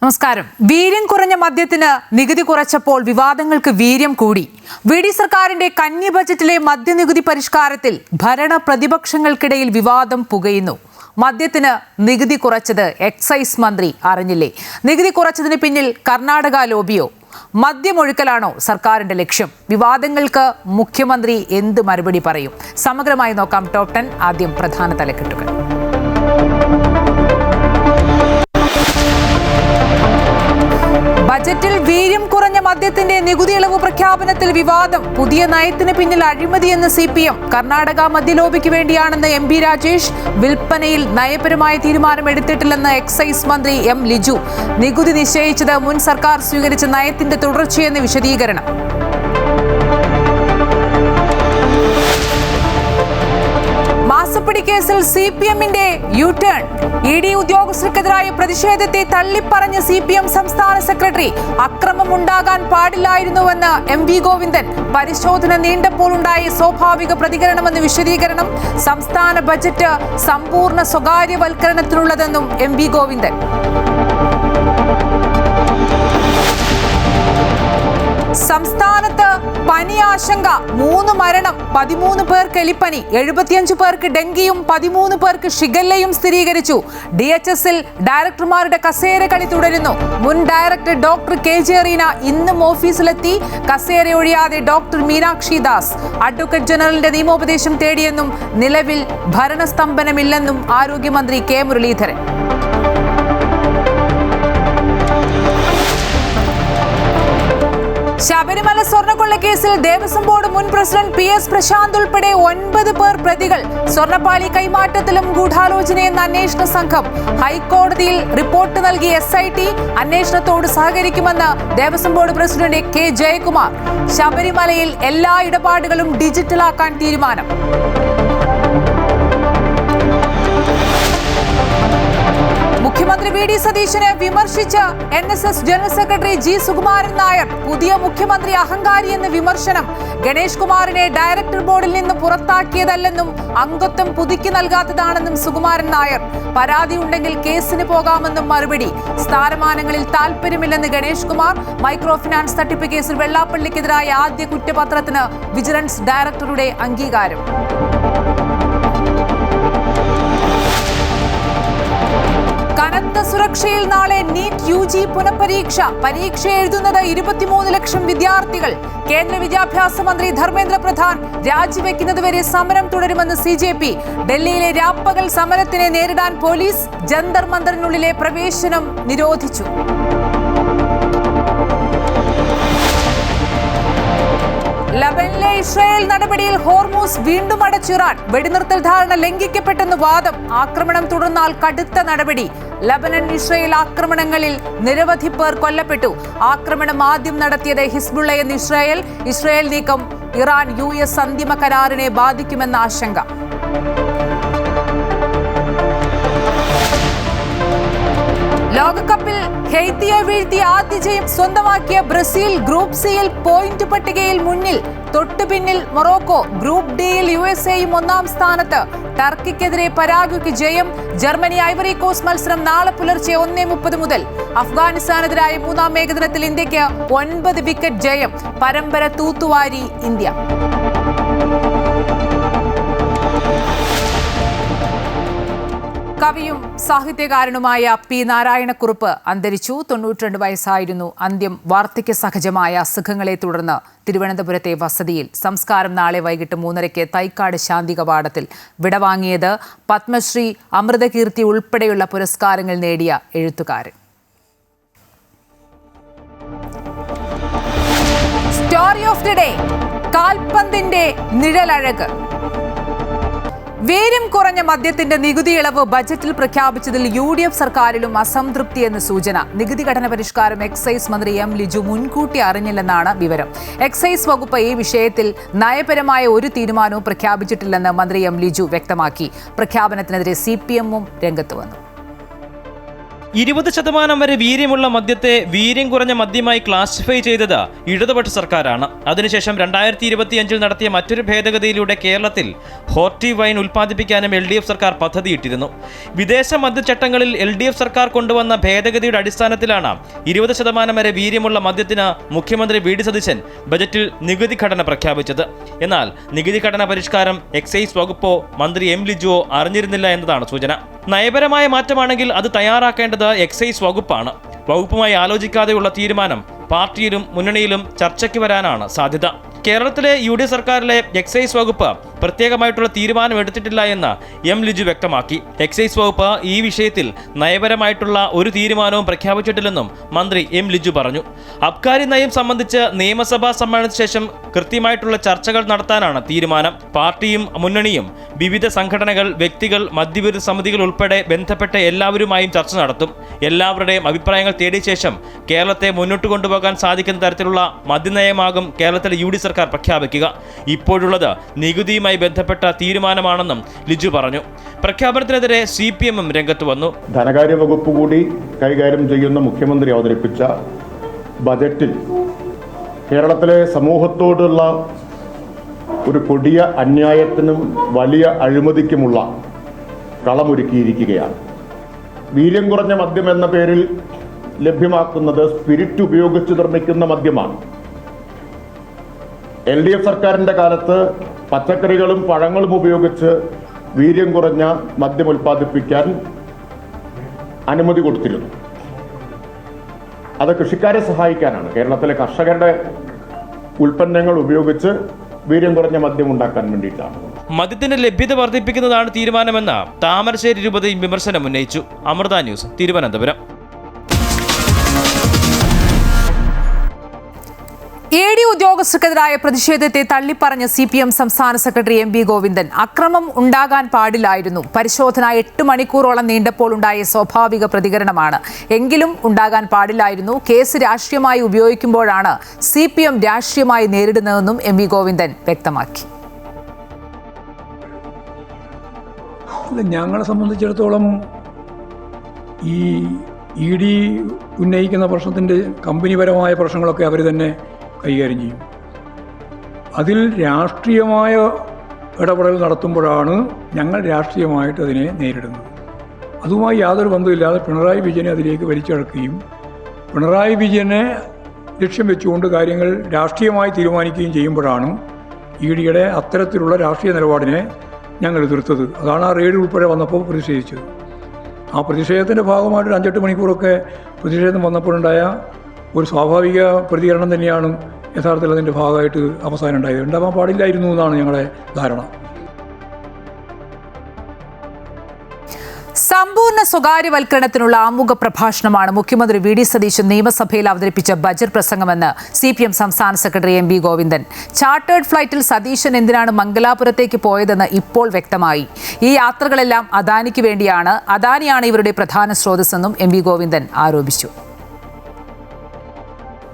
നമസ്കാരം. വീര്യം കുറഞ്ഞ മദ്യത്തിന് നികുതി കുറച്ചപ്പോൾ വിവാദങ്ങൾക്ക് വീര്യം കൂടി. വി.ഡി. സർക്കാരിന്റെ കന്നി ബജറ്റിലെ മദ്യനികുതി പരിഷ്കാരത്തിൽ ഭരണ പ്രതിപക്ഷങ്ങൾക്കിടയിൽ വിവാദം പുകയുന്നു. മദ്യത്തിന് നികുതി കുറച്ചത് എക്സൈസ് മന്ത്രി അറിഞ്ഞില്ലേ? നികുതി കുറച്ചതിന് പിന്നിൽ കർണാടക ലോബിയോ? മദ്യമൊഴുക്കലാണോ സർക്കാരിന്റെ ലക്ഷ്യം? വിവാദങ്ങൾക്ക് മുഖ്യമന്ത്രി എന്ത് മറുപടി പറയും? സമഗ്രമായി നോക്കാം. ടോപ്പ് 10 ആദ്യം പ്രധാന തലക്കെട്ടുകൾ. ബജറ്റിൽ വീര്യം കുറഞ്ഞ മദ്യത്തിന്റെ നികുതി ഇളവ് പ്രഖ്യാപനത്തിൽ വിവാദം. പുതിയ നയത്തിന് പിന്നിൽ അഴിമതിയെന്ന് CPM. കർണാടക മദ്യലോബിക്ക് വേണ്ടിയാണെന്ന് MP രാജേഷ്. വിൽപ്പനയിൽ നയപരമായ തീരുമാനം എടുത്തിട്ടില്ലെന്ന് എക്സൈസ് മന്ത്രി M ലിജു. നികുതി നിശ്ചയിച്ചത് മുൻ സർക്കാർ സ്വീകരിച്ച നയത്തിന്റെ തുടർച്ചയെന്ന് വിശദീകരണം. മാസപ്പടി കേസിൽ CPMന്റെ യു-ടേൺ. ED ഉദ്യോഗസ്ഥർക്കെതിരായ പ്രതിഷേധത്തെ തള്ളിപ്പറഞ്ഞ CPM സംസ്ഥാന സെക്രട്ടറി. അക്രമമുണ്ടാകാൻ പാടില്ലായിരുന്നുവെന്ന് MV ഗോവിന്ദൻ. പരിശോധന നീണ്ടപ്പോൾ ഉണ്ടായ സ്വാഭാവിക പ്രതികരണമെന്ന് വിശദീകരണം. സംസ്ഥാന ബജറ്റ് സമ്പൂർണ്ണ സ്വകാര്യവൽക്കരണത്തിനുള്ളതെന്നും MV ഗോവിന്ദൻ. സംസ്ഥാനത്ത് പനി ആശങ്ക. 3 മരണം, 13 പേർക്ക് എലിപ്പനി, 75 പേർക്ക് ഡെങ്കിയും 13 പേർക്ക് ഷിഗല്ലയും സ്ഥിരീകരിച്ചു. DHSൽ ഡയറക്ടർമാരുടെ കസേര കളി തുടരുന്നു. മുൻ ഡയറക്ടർ ഡോക്ടർ KJ റീന ഇന്നും ഓഫീസിലെത്തി. കസേര ഒഴിയാതെ ഡോക്ടർ മീനാക്ഷി ദാസ്. അഡ്വക്കേറ്റ് ജനറലിന്റെ നിയമോപദേശം തേടിയെന്നും നിലവിൽ ഭരണസ്തംഭനമില്ലെന്നും ആരോഗ്യമന്ത്രി K മുരളീധരൻ. ശബരിമല സ്വർണ്ണക്കൊള്ള കേസിൽ ദേവസ്വം ബോർഡ് മുൻ പ്രസിഡന്റ് PS പ്രശാന്ത് ഉൾപ്പെടെ 9 പേർ പ്രതികൾ. സ്വർണ്ണപ്പാളി കൈമാറ്റത്തിലും ഗൂഢാലോചനയെന്ന അന്വേഷണ സംഘം. ഹൈക്കോടതിയിൽ റിപ്പോർട്ട് നൽകിയ SIT അന്വേഷണത്തോട് സഹകരിക്കുമെന്ന് Devaswom board president K Jayakumar. ശബരിമലയിൽ എല്ലാ ഇടപാടുകളും ഡിജിറ്റലാക്കാൻ തീരുമാനം. മുഖ്യമന്ത്രി വി.ഡി. സതീശനെ വിമർശിച്ച് NSS general secretary G Sukumaran Nair. പുതിയ മുഖ്യമന്ത്രി അഹങ്കാരിയെന്ന് വിമർശനം. ഗണേഷ് കുമാറിനെ ഡയറക്ടർ ബോർഡിൽ നിന്ന് പുറത്താക്കിയതല്ലെന്നും അംഗത്വം പുതുക്കി നൽകാത്തതാണെന്നും സുകുമാരൻ നായർ. പരാതി ഉണ്ടെങ്കിൽ കേസിന് പോകാമെന്നും മറുപടി. സ്ഥാനമാനങ്ങളിൽ താൽപര്യമില്ലെന്ന് ഗണേഷ് കുമാർ. മൈക്രോ ഫിനാൻസ് തട്ടിപ്പ് കേസിൽ വെള്ളാപ്പള്ളിക്കെതിരായ ആദ്യ കുറ്റപത്രത്തിന് വിജിലൻസ് ഡയറക്ടറുടെ അംഗീകാരം. കനത്ത സുരക്ഷയിൽ നാളെ നീറ്റ് UG പുനഃപരീക്ഷ. പരീക്ഷ എഴുതുന്നത് 23 ലക്ഷം വിദ്യാർത്ഥികൾ. കേന്ദ്ര വിദ്യാഭ്യാസ മന്ത്രി ധർമ്മേന്ദ്ര പ്രധാൻ രാജിവെക്കുന്നതുവരെ സമരം തുടരുമെന്ന് CJP. ഡൽഹിയിലെ രാപ്പകൽ സമരത്തിനെ നേരിടാൻ പോലീസ്. ജന്തർ മന്ദറിനുള്ളിലെ പ്രവേശനം നിരോധിച്ചു. ലബനനിലെ ഇസ്രായേൽ നടപടിയിൽ ഹോർമൂസ് വീണ്ടും അടച്ചിറാൻ. വെടിനിർത്തൽ ധാരണ ലംഘിക്കപ്പെട്ടെന്ന് വാദം. ആക്രമണം തുടർന്നാൽ കടുത്ത നടപടി. ലബനൻ ഇസ്രായേൽ ആക്രമണങ്ങളിൽ നിരവധി പേർ കൊല്ലപ്പെട്ടു. ആക്രമണം ആദ്യം നടത്തിയത് ഹിസ്ബുള്ളയെന്ന് ഇസ്രായേൽ നീക്കം ഇറാൻ US അന്തിമ കരാറിനെ ബാധിക്കുമെന്ന ആശങ്ക. ലോകകപ്പിൽ ഹെയ്ത്തിയെ വീഴ്ത്തി ആദ്യ ജയം സ്വന്തമാക്കിയ ബ്രസീൽ. ഗ്രൂപ്പ് സിയിൽ പോയിന്റ് പട്ടികയിൽ മുന്നിൽ. തൊട്ടു പിന്നിൽ മൊറോക്കോ. ഗ്രൂപ്പ് ഡിയിൽ USAയും 1-ാം സ്ഥാനത്ത്. ടർക്കിക്കെതിരെ പരാഗ്വയ്ക്ക് ജയം. ജർമ്മനി ഐവറി കോസ്റ്റ് മത്സരം നാളെ പുലർച്ചെ 1:30 മുതൽ. അഫ്ഗാനിസ്ഥാനെതിരായ 3-ാം ഏകദിനത്തിൽ ഇന്ത്യക്ക് 9 വിക്കറ്റ് ജയം. പരമ്പര തൂത്തുവാരി ഇന്ത്യ. കവിയും സാഹിത്യകാരനുമായ P. നാരായണക്കുറുപ്പ് അന്തരിച്ചു. 92 വയസ്സായിരുന്നു. അന്ത്യം വാർദ്ധക്യ സഹജമായ അസുഖങ്ങളെ തുടർന്ന് തിരുവനന്തപുരത്തെ വസതിയിൽ. സംസ്കാരം നാളെ വൈകിട്ട് 3:30 തൈക്കാട് ശാന്തി കവാടത്തിൽ. വിടവാങ്ങിയത് പത്മശ്രീ, അമൃതകീർത്തി ഉൾപ്പെടെയുള്ള പുരസ്കാരങ്ങൾ നേടിയ എഴുത്തുകാരൻ. Story of the day. കാൽപന്തിന്റെ നിഴലഴക്. വീര്യം കുറഞ്ഞ മദ്യത്തിന്റെ നികുതി ഇളവ് ബജറ്റിൽ പ്രഖ്യാപിച്ചതിൽ UDF സർക്കാരിലും അസംതൃപ്തിയെന്ന് സൂചന. നികുതി ഘടന പരിഷ്കാരം എക്സൈസ് മന്ത്രി M ലിജു മുൻകൂട്ടി അറിഞ്ഞില്ലെന്നാണ് വിവരം. എക്സൈസ് വകുപ്പ് ഈ വിഷയത്തിൽ നയപരമായ ഒരു തീരുമാനവും പ്രഖ്യാപിച്ചിട്ടില്ലെന്ന് മന്ത്രി M ലിജു വ്യക്തമാക്കി. പ്രഖ്യാപനത്തിനെതിരെ CPMഉം രംഗത്ത് വന്നു. 20% വരെ വീര്യമുള്ള മദ്യത്തെ വീര്യം കുറഞ്ഞ മദ്യമായി ക്ലാസിഫൈ ചെയ്തത് ഇടതുപക്ഷ സർക്കാരാണ്. അതിനുശേഷം 2025 നടത്തിയ മറ്റൊരു ഭേദഗതിയിലൂടെ കേരളത്തിൽ ഹോർട്ടി വൈൻ ഉൽപ്പാദിപ്പിക്കാനും LDF സർക്കാർ പദ്ധതിയിട്ടിരുന്നു. വിദേശ മദ്യചട്ടങ്ങളിൽ LDF സർക്കാർ കൊണ്ടുവന്ന ഭേദഗതിയുടെ അടിസ്ഥാനത്തിലാണ് 20% വരെ വീര്യമുള്ള മദ്യത്തിന് മുഖ്യമന്ത്രി VD സതീശൻ ബജറ്റിൽ നികുതി ഘടന പ്രഖ്യാപിച്ചത്. എന്നാൽ നികുതി ഘടന പരിഷ്കാരം എക്സൈസ് വകുപ്പോ മന്ത്രി M ലിജുവോ അറിഞ്ഞിരുന്നില്ല എന്നതാണ് സൂചന. നയപരമായ മാറ്റമാണെങ്കിൽ അത് തയ്യാറാക്കേണ്ടത് എക്സൈസ് വകുപ്പാണ്. വകുപ്പുമായി ആലോചിക്കാതെയുള്ള തീരുമാനം പാർട്ടിയിലും മുന്നണിയിലും ചർച്ചയ്ക്ക് വരാനാണ് സാധ്യത. കേരളത്തിലെ UD സർക്കാരിലെ എക്സൈസ് വകുപ്പ് പ്രത്യേകമായിട്ടുള്ള തീരുമാനം എടുത്തിട്ടില്ല എന്ന് M ലിജു വ്യക്തമാക്കി. എക്സൈസ് വകുപ്പ് ഈ വിഷയത്തിൽ നയപരമായിട്ടുള്ള ഒരു തീരുമാനവും പ്രഖ്യാപിച്ചിട്ടില്ലെന്നും മന്ത്രി M ലിജു പറഞ്ഞു. അബ്കാരി നയം സംബന്ധിച്ച് നിയമസഭാ സമ്മേളനത്തിന് ശേഷം കൃത്യമായിട്ടുള്ള ചർച്ചകൾ നടത്താനാണ് തീരുമാനം. പാർട്ടിയും മുന്നണിയും വിവിധ സംഘടനകൾ, വ്യക്തികൾ, മദ്യവിരുദ്ധ സമിതികൾ ഉൾപ്പെടെ ബന്ധപ്പെട്ട എല്ലാവരുമായും ചർച്ച നടത്തും. എല്ലാവരുടെയും അഭിപ്രായങ്ങൾ തേടിയ ശേഷം കേരളത്തെ മുന്നോട്ട് കൊണ്ടുപോകാൻ സാധിക്കുന്ന തരത്തിലുള്ള മദ്യനയമാകും കേരളത്തിലെ UD സർക്കാർ പ്രഖ്യാപിക്കുക. ഇപ്പോഴുള്ളത് നികുതിയുമായി ബന്ധപ്പെട്ട തീരുമാനമാണെന്നും ലിജു പറഞ്ഞു. പ്രഖ്യാപനത്തിനെതിരെ CPM രംഗത്ത് വന്നു. ധനകാര്യ വകുപ്പ് കൂടി കൈകാര്യം ചെയ്യുന്ന മുഖ്യമന്ത്രി അവതരിപ്പിച്ച ബജറ്റിൽ കേരളത്തിലെ സമൂഹത്തോടുള്ള ഒരു കൊടിയ അന്യായത്തിനും വലിയ അഴിമതിക്കുമുള്ള കളമൊരുക്കിയിരിക്കുകയാണ്. വീര്യം കുറഞ്ഞ മദ്യം എന്ന പേരിൽ ലഭ്യമാക്കുന്നത് സ്പിരിറ്റ് ഉപയോഗിച്ച് നിർമ്മിക്കുന്ന മദ്യമാണ്. LDF സർക്കാരിൻ്റെ കാലത്ത് പച്ചക്കറികളും പഴങ്ങളും ഉപയോഗിച്ച് വീര്യം കുറഞ്ഞ മദ്യം ഉൽപ്പാദിപ്പിക്കാൻ അനുമതി കൊടുത്തിരുന്നു. അത് കൃഷിക്കാരെ സഹായിക്കാനാണ്. കേരളത്തിലെ കർഷകരുടെ ഉൽപ്പന്നങ്ങൾ ഉപയോഗിച്ച് വീര്യം കുറഞ്ഞ മദ്യം ഉണ്ടാക്കാൻ വേണ്ടിയിട്ടാണ്. മദ്യത്തിന്റെ ലഭ്യത വർദ്ധിപ്പിക്കുന്നതാണ് തീരുമാനമെന്ന് താമരശ്ശേരി രൂപതയും വിമർശനം ഉന്നയിച്ചു. അമൃത ന്യൂസ്, തിരുവനന്തപുരം. AD ഉദ്യോഗസ്ഥർക്കെതിരായ പ്രതിഷേധത്തെ തള്ളിപ്പറഞ്ഞ CPM സംസ്ഥാന സെക്രട്ടറി MV ഗോവിന്ദൻ അക്രമം ഉണ്ടാകാൻ പാടില്ലായിരുന്നു, പരിശോധന 8 മണിക്കൂറോളം നീണ്ടപ്പോൾ ഉണ്ടായ സ്വാഭാവിക പ്രതികരണമാണ്, എങ്കിലും ഉണ്ടാകാൻ പാടില്ലായിരുന്നു, കേസ് രാഷ്ട്രീയമായി ഉപയോഗിക്കുമ്പോഴാണ് CPM രാഷ്ട്രീയമായി നേരിടുന്നതെന്നും MV ഗോവിന്ദൻ വ്യക്തമാക്കി. ഞങ്ങളെ സംബന്ധിച്ചിടത്തോളം ഈ ED ഉന്നയിക്കുന്ന പ്രശ്നത്തിൻ്റെ കമ്പനിപരമായ പ്രശ്നങ്ങളൊക്കെ അവർ തന്നെ കൈകാര്യം ചെയ്യും. അതിൽ രാഷ്ട്രീയമായ ഇടപെടൽ നടത്തുമ്പോഴാണ് ഞങ്ങൾ രാഷ്ട്രീയമായിട്ട് അതിനെ നേരിടുന്നത്. അതുമായി യാതൊരു ബന്ധമില്ലാതെ പിണറായി വിജയനെ അതിലേക്ക് വലിച്ചിഴക്കുകയും പിണറായി വിജയനെ ലക്ഷ്യം വെച്ചുകൊണ്ട് കാര്യങ്ങൾ രാഷ്ട്രീയമായി തീരുമാനിക്കുകയും ചെയ്യുമ്പോഴാണ് EDയുടെ അത്തരത്തിലുള്ള രാഷ്ട്രീയ നിലപാടിനെ ഞങ്ങൾ എതിർത്തത്. അതാണ് ആ റെയ്ഡ് ഉൾപ്പെടെ വന്നപ്പോൾ പ്രതിഷേധിച്ചത്. ആ പ്രതിഷേധത്തിൻ്റെ ഭാഗമായിട്ട് 5-8 മണിക്കൂറൊക്കെ പ്രതിഷേധം വന്നപ്പോഴുണ്ടായ ഒരു സ്വാഭാവിക പ്രതികരണം തന്നെയാണ് യഥാർത്ഥത്തിൽ അതിൻ്റെ ഭാഗമായിട്ട് അവസാനം ഉണ്ടായത്. ഉണ്ടാകാൻ പാടില്ലായിരുന്നു എന്നാണ് ഞങ്ങളുടെ ധാരണ. സമ്പൂർണ്ണ സ്വകാര്യവൽക്കരണത്തിനുള്ള ആമുഖ പ്രഭാഷണമാണ് മുഖ്യമന്ത്രി VD സതീശൻ നിയമസഭയിൽ അവതരിപ്പിച്ച ബജറ്റ് പ്രസംഗമെന്ന് CPM സംസ്ഥാന സെക്രട്ടറി MV ഗോവിന്ദൻ. ചാർട്ടേഡ് ഫ്ലൈറ്റിൽ സതീശൻ എന്തിനാണ് മംഗലാപുരത്തേക്ക് പോയതെന്ന് ഇപ്പോൾ വ്യക്തമായി. ഈ യാത്രകളെല്ലാം അദാനിക്ക് വേണ്ടിയാണ്, അദാനിയാണ് ഇവരുടെ പ്രധാന സ്രോതസ്സെന്നും MV ഗോവിന്ദൻ ആരോപിച്ചു.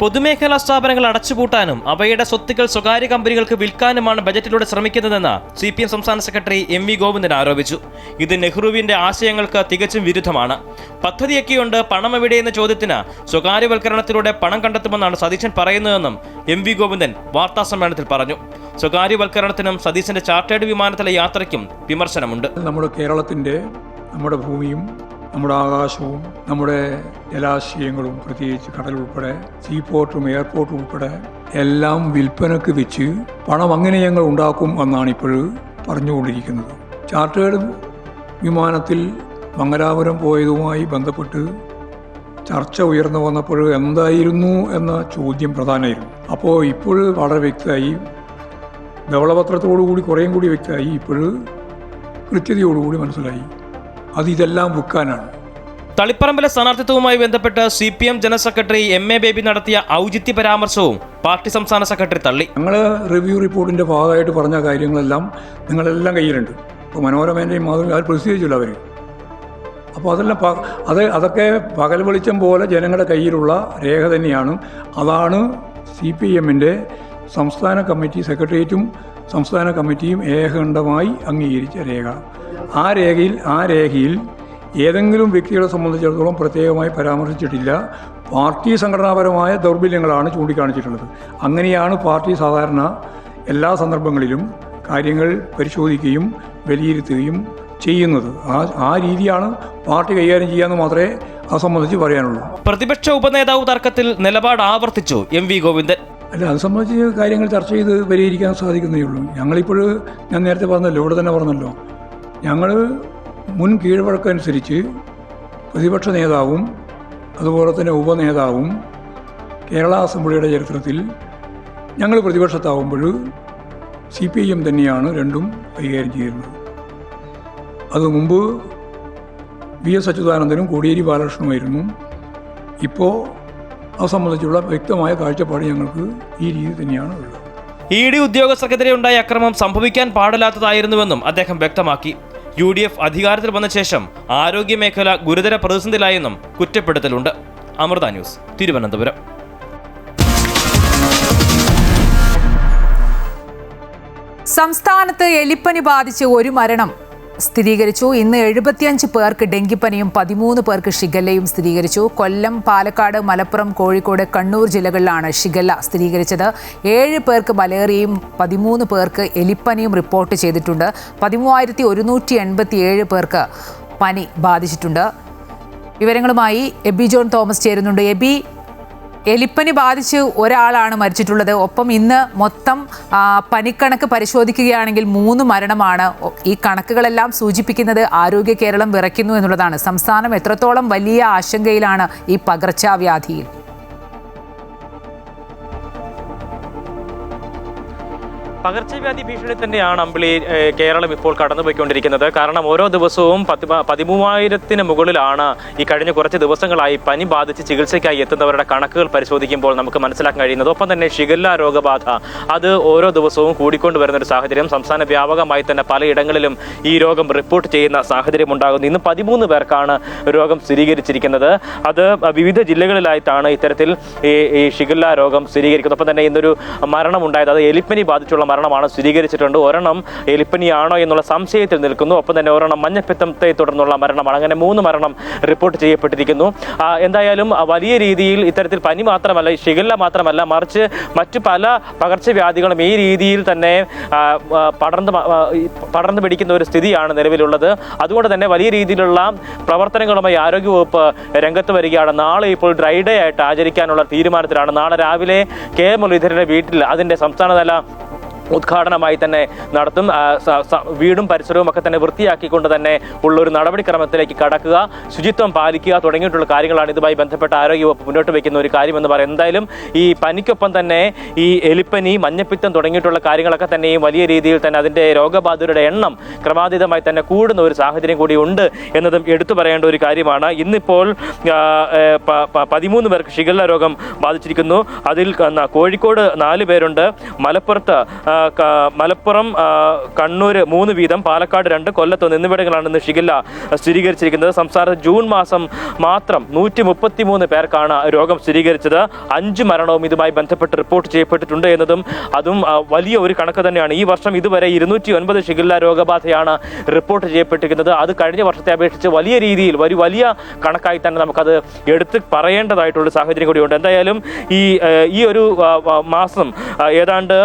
പൊതുമേഖലാ സ്ഥാപനങ്ങൾ അടച്ചുപൂട്ടാനും അവയുടെ സ്വത്തുക്കൾ സ്വകാര്യ കമ്പനികൾക്ക് വിൽക്കാനുമാണ് ബജറ്റിലൂടെ ശ്രമിക്കുന്നതെന്ന് CPM സംസ്ഥാന സെക്രട്ടറി MV ഗോവിന്ദൻ ആരോപിച്ചു. ഇത് നെഹ്റുവിന്റെ ആശയങ്ങൾക്ക് തികച്ചും വിരുദ്ധമാണ്. പദ്ധതിയൊക്കെയുണ്ട്, പണം എവിടെയെന്ന ചോദ്യത്തിന് സ്വകാര്യവൽക്കരണത്തിലൂടെ പണം കണ്ടെത്തുമെന്നാണ് സതീശൻ പറയുന്നതെന്നും MV ഗോവിന്ദൻ വാർത്താസമ്മേളനത്തിൽ പറഞ്ഞു. സ്വകാര്യവൽക്കരണത്തിനും സതീശന്റെ ചാർട്ടേഡ് വിമാനത്തിലെ യാത്രയ്ക്കും വിമർശനമുണ്ട്. നമ്മുടെ കേരളത്തിൻ്റെ, നമ്മുടെ ഭൂമിയും നമ്മുടെ ആകാശവും നമ്മുടെ ജലാശയങ്ങളും പ്രത്യേകിച്ച് കടൽ ഉൾപ്പെടെ സീപോർട്ടും എയർപോർട്ടും ഉൾപ്പെടെ എല്ലാം വിൽപ്പനക്ക് വെച്ച് പണം അങ്ങനെ ഞങ്ങൾ ഉണ്ടാക്കും എന്നാണ് ഇപ്പോൾ പറഞ്ഞുകൊണ്ടിരിക്കുന്നത്. ചാർട്ടേഡ് വിമാനത്തിൽ മംഗലാപുരം പോയതുമായി ബന്ധപ്പെട്ട് ചർച്ച ഉയർന്നു വന്നപ്പോൾ എന്തായിരുന്നു എന്ന ചോദ്യം പ്രധാനമായിരുന്നു. അപ്പോൾ ഇപ്പോൾ വളരെ വ്യക്തമായി, ധവളപത്രത്തോടുകൂടി കുറേയും കൂടി വ്യക്തമായി, ഇപ്പോൾ കൃത്യതയോടുകൂടി മനസ്സിലായി അത് ഇതെല്ലാം വിൽക്കാനാണ്. തളിപ്പറമ്പിലെ സ്ഥാനാർത്ഥിത്വവുമായി ബന്ധപ്പെട്ട് CPM general secretary MA baby നടത്തിയ ഔചിത്യ പരാമർശവും പാർട്ടി സംസ്ഥാന സെക്രട്ടറി തള്ളി. ഞങ്ങൾ റിവ്യൂ റിപ്പോർട്ടിൻ്റെ ഭാഗമായിട്ട് പറഞ്ഞ കാര്യങ്ങളെല്ലാം നിങ്ങളെല്ലാം കയ്യിലുണ്ട്. ഇപ്പോൾ മനോരമേൻ്റെയും അത് പ്രസിദ്ധീകരിച്ചില്ല അവർ. അപ്പോൾ അതൊക്കെ പകൽ വെളിച്ചം പോലെ ജനങ്ങളുടെ കയ്യിലുള്ള രേഖ തന്നെയാണ്. അതാണ് CPMൻ്റെ സംസ്ഥാന കമ്മിറ്റി സെക്രട്ടേറിയറ്റും സംസ്ഥാന കമ്മിറ്റിയും ഏകകണ്ഠമായി അംഗീകരിച്ച രേഖ. ആ രേഖയിൽ ഏതെങ്കിലും വ്യക്തികളെ സംബന്ധിച്ചിടത്തോളം പ്രത്യേകമായി പരാമർശിച്ചിട്ടില്ല. പാർട്ടി സംഘടനാപരമായ ദൗർബല്യങ്ങളാണ് ചൂണ്ടിക്കാണിച്ചിട്ടുള്ളത്. അങ്ങനെയാണ് പാർട്ടി സാധാരണ എല്ലാ സന്ദർഭങ്ങളിലും കാര്യങ്ങൾ പരിശോധിക്കുകയും വിലയിരുത്തുകയും ചെയ്യുന്നത്. ആ രീതിയാണ് പാർട്ടി കൈകാര്യം ചെയ്യാമെന്ന് മാത്രമേ അത് സംബന്ധിച്ച് പറയാനുള്ളൂ. പ്രതിപക്ഷ ഉപനേതാവ് തർക്കത്തിൽ നിലപാട് ആവർത്തിച്ചു എം വി ഗോവിന്ദൻ. അല്ല, അത് സംബന്ധിച്ച് കാര്യങ്ങൾ ചർച്ച ചെയ്ത് പരിഹരിക്കാൻ സാധിക്കുന്നേ ഉള്ളൂ. ഞങ്ങളിപ്പോൾ ഞാൻ നേരത്തെ പറഞ്ഞല്ലോ, ഇവിടെ തന്നെ പറഞ്ഞല്ലോ, ഞങ്ങൾ മുൻ കീഴ്വഴക്കനുസരിച്ച് പ്രതിപക്ഷ നേതാവും അതുപോലെ തന്നെ ഉപനേതാവും കേരള അസംബ്ലിയുടെ ചരിത്രത്തിൽ ഞങ്ങൾ പ്രതിപക്ഷത്താവുമ്പോൾ CPIM തന്നെയാണ് രണ്ടും കൈകാര്യം ചെയ്യുന്നത്. അത് മുമ്പ് VS അച്യുതാനന്ദനും കോടിയേരി ബാലകൃഷ്ണനുമായിരുന്നു. ഇപ്പോൾ അത് സംബന്ധിച്ചുള്ള വ്യക്തമായ കാഴ്ചപ്പാട് ഞങ്ങൾക്ക് ഈ രീതി തന്നെയാണ് ഉള്ളത്. ED ഉദ്യോഗസ്ഥർക്കെതിരെ ഉണ്ടായ അക്രമം സംഭവിക്കാൻ പാടില്ലാത്തതായിരുന്നുവെന്നും അദ്ദേഹം വ്യക്തമാക്കി. UDF അധികാരത്തിൽ വന്ന ശേഷം ആരോഗ്യമേഖല ഗുരുതര പ്രതിസന്ധിയിലായെന്നും കുറ്റപ്പെടുത്തലുണ്ട്. അമൃത ന്യൂസ്, തിരുവനന്തപുരം. സംസ്ഥാനത്ത് എലിപ്പനി ബാധിച്ച് ഒരു മരണം സ്ഥിരീകരിച്ചു. ഇന്ന് 75 പേർക്ക് ഡെങ്കിപ്പനിയും 13 പേർക്ക് ഷിഗല്ലയും സ്ഥിരീകരിച്ചു. കൊല്ലം, പാലക്കാട്, മലപ്പുറം, കോഴിക്കോട്, കണ്ണൂർ ജില്ലകളിലാണ് ഷിഗല്ല സ്ഥിരീകരിച്ചത്. 7 പേർക്ക് മലേറിയയും 13 പേർക്ക് എലിപ്പനിയും റിപ്പോർട്ട് ചെയ്തിട്ടുണ്ട്. 13,187 പേർക്ക് പനി ബാധിച്ചിട്ടുണ്ട്. വിവരങ്ങളുമായി എബി ജോൺ തോമസ് ചേരുന്നുണ്ട്. എബി, എലിപ്പനി ബാധിച്ച് ഒരാളാണ് മരിച്ചിട്ടുള്ളത്. ഒപ്പം ഇന്ന് മൊത്തം പനിക്കണക്ക് പരിശോധിക്കുകയാണെങ്കിൽ 3 മരണമാണ്. ഈ കണക്കുകളെല്ലാം സൂചിപ്പിക്കുന്നത് ആരോഗ്യ കേരളം വിറയ്ക്കുന്നു എന്നുള്ളതാണ്. സംസ്ഥാനം എത്രത്തോളം വലിയ ആശങ്കയിലാണ് ഈ പകർച്ചവ്യാധിയിൽ? പകർച്ചവ്യാധി ഭീഷണി തന്നെയാണ് അമ്പിളി കേരളം ഇപ്പോൾ കടന്നുപോയിക്കൊണ്ടിരിക്കുന്നത്. കാരണം ഓരോ ദിവസവും 13,000-ന് മുകളിലാണ് ഈ കഴിഞ്ഞ കുറച്ച് ദിവസങ്ങളായി പനി ബാധിച്ച് ചികിത്സയ്ക്കായി എത്തുന്നവരുടെ കണക്കുകൾ പരിശോധിക്കുമ്പോൾ നമുക്ക് മനസ്സിലാക്കാൻ കഴിയുന്നത്. ഒപ്പം തന്നെ ഷിഗല്ല രോഗബാധ അത് ഓരോ ദിവസവും കൂടിക്കൊണ്ട് വരുന്ന ഒരു സാഹചര്യം. സംസ്ഥാന വ്യാപകമായി തന്നെ പലയിടങ്ങളിലും ഈ രോഗം റിപ്പോർട്ട് ചെയ്യുന്ന സാഹചര്യം ഉണ്ടാകുന്നു. ഇന്ന് 13 പേർക്കാണ് രോഗം സ്ഥിരീകരിച്ചിരിക്കുന്നത്. അത് വിവിധ ജില്ലകളിലായിട്ടാണ് ഇത്തരത്തിൽ ഈ ഷിഗല്ല രോഗം സ്ഥിരീകരിക്കുന്നത്. ഒപ്പം തന്നെ ഇന്നൊരു മരണം ഉണ്ടായത് അത് എലിപ്പനി ബാധിച്ചുള്ള മരണമാണ് സ്ഥിരീകരിച്ചിട്ടുണ്ട്. ഒരെണ്ണം എലിപ്പനിയാണോ എന്നുള്ള സംശയത്തിൽ നിൽക്കുന്നു. ഒപ്പം തന്നെ ഒരെണ്ണം മഞ്ഞപ്പിത്തത്തെ തുടർന്നുള്ള മരണമാണ്. അങ്ങനെ 3 മരണം റിപ്പോർട്ട് ചെയ്യപ്പെട്ടിരിക്കുന്നു. എന്തായാലും വലിയ രീതിയിൽ ഇത്തരത്തിൽ പനി മാത്രമല്ല, ഷിഗല്ല മാത്രമല്ല, മറിച്ച് മറ്റു പല പകർച്ചവ്യാധികളും ഈ രീതിയിൽ തന്നെ പടർന്നു പിടിക്കുന്ന ഒരു സ്ഥിതിയാണ് നിലവിലുള്ളത്. അതുകൊണ്ട് തന്നെ വലിയ രീതിയിലുള്ള പ്രവർത്തനങ്ങളുമായി ആരോഗ്യവകുപ്പ് രംഗത്ത് വരികയാണ്. നാളെ ഇപ്പോൾ ഡ്രൈ ഡേ ആയിട്ട് ആചരിക്കാനുള്ള തീരുമാനത്തിലാണ്. നാളെ രാവിലെ K മുരളീധരന്റെ വീട്ടിൽ അതിൻ്റെ സംസ്ഥാനതല ഉദ്ഘാടനമായി തന്നെ നടത്തും. വീടും പരിസരവും ഒക്കെ തന്നെ വൃത്തിയാക്കിക്കൊണ്ട് തന്നെ ഉള്ളൊരു നടപടിക്രമത്തിലേക്ക് കടക്കുക, ശുചിത്വം പാലിക്കുക തുടങ്ങിയിട്ടുള്ള കാര്യങ്ങളാണ് ഇതുമായി ബന്ധപ്പെട്ട ആരോഗ്യവകുപ്പ് മുന്നോട്ട് വയ്ക്കുന്ന ഒരു കാര്യമെന്ന് പറയുന്നത്. എന്തായാലും ഈ പനിക്കൊപ്പം തന്നെ ഈ എലിപ്പനി, മഞ്ഞപ്പിത്തം തുടങ്ങിയിട്ടുള്ള കാര്യങ്ങളൊക്കെ തന്നെയും വലിയ രീതിയിൽ തന്നെ അതിൻ്റെ രോഗബാധിതരുടെ എണ്ണം ക്രമാതീതമായി തന്നെ കൂടുന്ന ഒരു സാഹചര്യം കൂടി ഉണ്ട് എന്നതും എടുത്തു പറയേണ്ട ഒരു കാര്യമാണ്. ഇന്നിപ്പോൾ 13 പേർക്ക് ഷിഗല്ല രോഗം ബാധിച്ചിരിക്കുന്നു. അതിൽ കോഴിക്കോട് 4 പേരുണ്ട്, മലപ്പുറം, കണ്ണൂർ 3 വീതം, പാലക്കാട് 2, കൊല്ലത്ത് 1 എന്നിവിടങ്ങളാണ് ഇന്ന് ഷിഗല്ല സ്ഥിരീകരിച്ചിരിക്കുന്നത്. സംസ്ഥാനത്ത് ജൂൺ മാസം മാത്രം 133 പേർക്കാണ് രോഗം സ്ഥിരീകരിച്ചത്. 5 മരണവും ഇതുമായി ബന്ധപ്പെട്ട് റിപ്പോർട്ട് ചെയ്യപ്പെട്ടിട്ടുണ്ട് എന്നതും അതും വലിയ ഒരു കണക്ക് തന്നെയാണ്. ഈ വർഷം ഇതുവരെ 209 ഷിഗല്ല രോഗബാധയാണ് റിപ്പോർട്ട് ചെയ്യപ്പെട്ടിരിക്കുന്നത്. അത് കഴിഞ്ഞ വർഷത്തെ അപേക്ഷിച്ച് വലിയ രീതിയിൽ വലിയ കണക്കായി തന്നെ നമുക്കത് എടുത്ത് പറയേണ്ടതായിട്ടുള്ള സാഹചര്യം കൂടിയുണ്ട്. എന്തായാലും ഈ ഒരു മാസം ഏതാണ്ട്